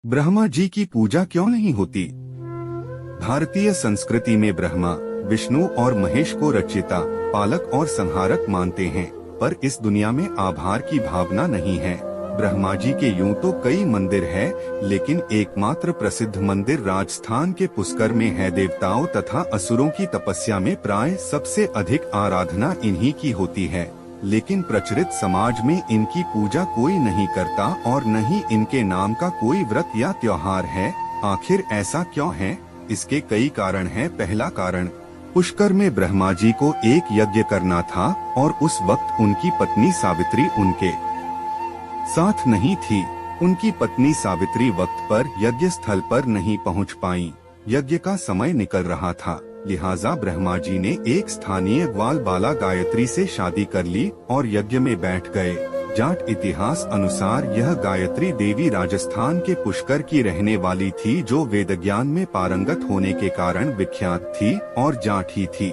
ब्रह्मा जी की पूजा क्यों नहीं होती? भारतीय संस्कृति में ब्रह्मा, विष्णु और महेश को रचयिता, पालक और संहारक मानते हैं, पर इस दुनिया में आभार की भावना नहीं है। ब्रह्मा जी के यूं तो कई मंदिर हैं, लेकिन एकमात्र प्रसिद्ध मंदिर राजस्थान के पुष्कर में है। देवताओं तथा असुरों की तपस्या में प्राय सबसे अधिक आराधना इन्हीं की होती है, लेकिन प्रचलित समाज में इनकी पूजा कोई नहीं करता और न ही इनके नाम का कोई व्रत या त्योहार है। आखिर ऐसा क्यों है? इसके कई कारण हैं। पहला कारण, पुष्कर में ब्रह्मा जी को एक यज्ञ करना था और उस वक्त उनकी पत्नी सावित्री उनके साथ नहीं थी। उनकी पत्नी सावित्री वक्त पर यज्ञ स्थल पर नहीं पहुंच पाई। यज्ञ का समय निकल रहा था, लिहाजा ब्रह्मा जी ने एक स्थानीय ग्वाल बाला गायत्री से शादी कर ली और यज्ञ में बैठ गए। जाट इतिहास अनुसार यह गायत्री देवी राजस्थान के पुष्कर की रहने वाली थी, जो वेद ज्ञान में पारंगत होने के कारण विख्यात थी और जाट ही थी।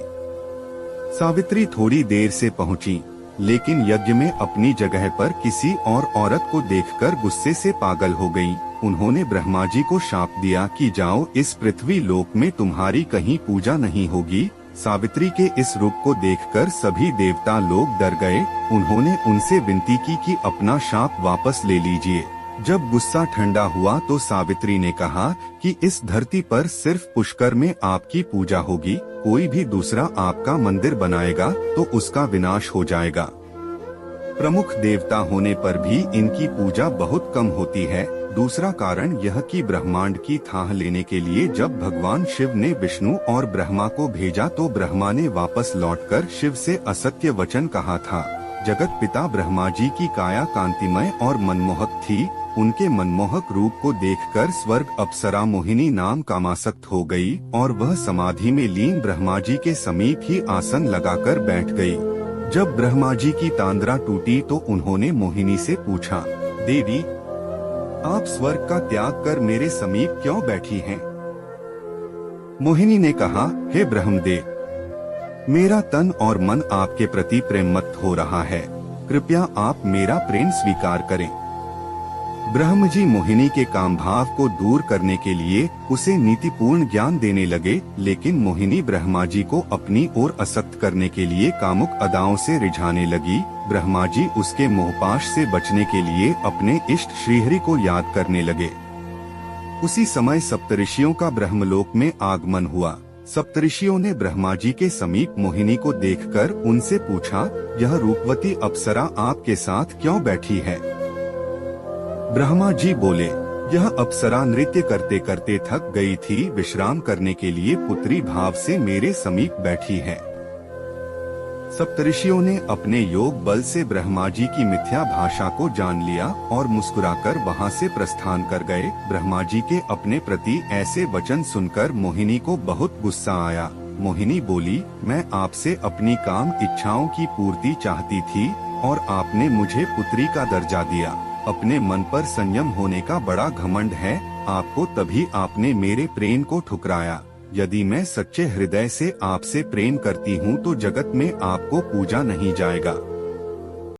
सावित्री थोड़ी देर से पहुंची, लेकिन यज्ञ में अपनी जगह पर किसी और औरत को देखकर गुस्से से पागल हो गयी। उन्होंने ब्रह्मा जी को शाप दिया कि जाओ, इस पृथ्वी लोक में तुम्हारी कहीं पूजा नहीं होगी। सावित्री के इस रूप को देखकर सभी देवता लोग डर गए। उन्होंने उनसे विनती की कि अपना शाप वापस ले लीजिए। जब गुस्सा ठंडा हुआ तो सावित्री ने कहा कि इस धरती पर सिर्फ पुष्कर में आपकी पूजा होगी। कोई भी दूसरा आपका मंदिर बनाएगा तो उसका विनाश हो जाएगा। प्रमुख देवता होने पर भी इनकी पूजा बहुत कम होती है। दूसरा कारण यह कि ब्रह्मांड की थाह लेने के लिए जब भगवान शिव ने विष्णु और ब्रह्मा को भेजा तो ब्रह्मा ने वापस लौटकर शिव से असत्य वचन कहा था। जगत पिता ब्रह्मा जी की काया कांतिमय और मनमोहक थी। उनके मनमोहक रूप को देखकर स्वर्ग अप्सरा मोहिनी नाम कामासक्त हो गई और वह समाधि में लीन ब्रह्मा जी के समीप ही आसन लगाकर बैठ गई। जब ब्रह्मा जी की तांद्रा टूटी तो उन्होंने मोहिनी से पूछा, देवी, आप स्वर्ग का त्याग कर मेरे समीप क्यों बैठी हैं? मोहिनी ने कहा, हे ब्रह्मदेव, मेरा तन और मन आपके प्रति प्रेममत्त हो रहा है। कृपया आप मेरा प्रेम स्वीकार करें। ब्रह्म जी मोहिनी के काम भाव को दूर करने के लिए उसे नीतिपूर्ण ज्ञान देने लगे, लेकिन मोहिनी ब्रह्मा जी को अपनी ओर आसक्त करने के लिए कामुक अदाओं से रिझाने लगी। ब्रह्मा जी उसके मोहपाश से बचने के लिए अपने इष्ट श्रीहरि को याद करने लगे। उसी समय सप्तऋषियों का ब्रह्मलोक में आगमन हुआ। सप्तऋषियों ने ब्रह्मा जी के समीप मोहिनी को देखकर उनसे पूछा, यह रूपवती अप्सरा आपके साथ क्यों बैठी है? ब्रह्मा जी बोले, यह अप्सरा नृत्य करते करते थक गई थी, विश्राम करने के लिए पुत्री भाव से मेरे समीप बैठी है। सप्तऋषियों ने अपने योग बल से ब्रह्मा जी की मिथ्या भाषा को जान लिया और मुस्कुराकर वहां से प्रस्थान कर गए। ब्रह्मा जी के अपने प्रति ऐसे वचन सुनकर मोहिनी को बहुत गुस्सा आया। मोहिनी बोली, मैं आपसे अपनी काम इच्छाओं की पूर्ति चाहती थी और आपने मुझे पुत्री का दर्जा दिया। अपने मन पर संयम होने का बड़ा घमंड है आपको, तभी आपने मेरे प्रेम को ठुकराया। यदि मैं सच्चे हृदय से आपसे प्रेम करती हूँ तो जगत में आपको पूजा नहीं जाएगा।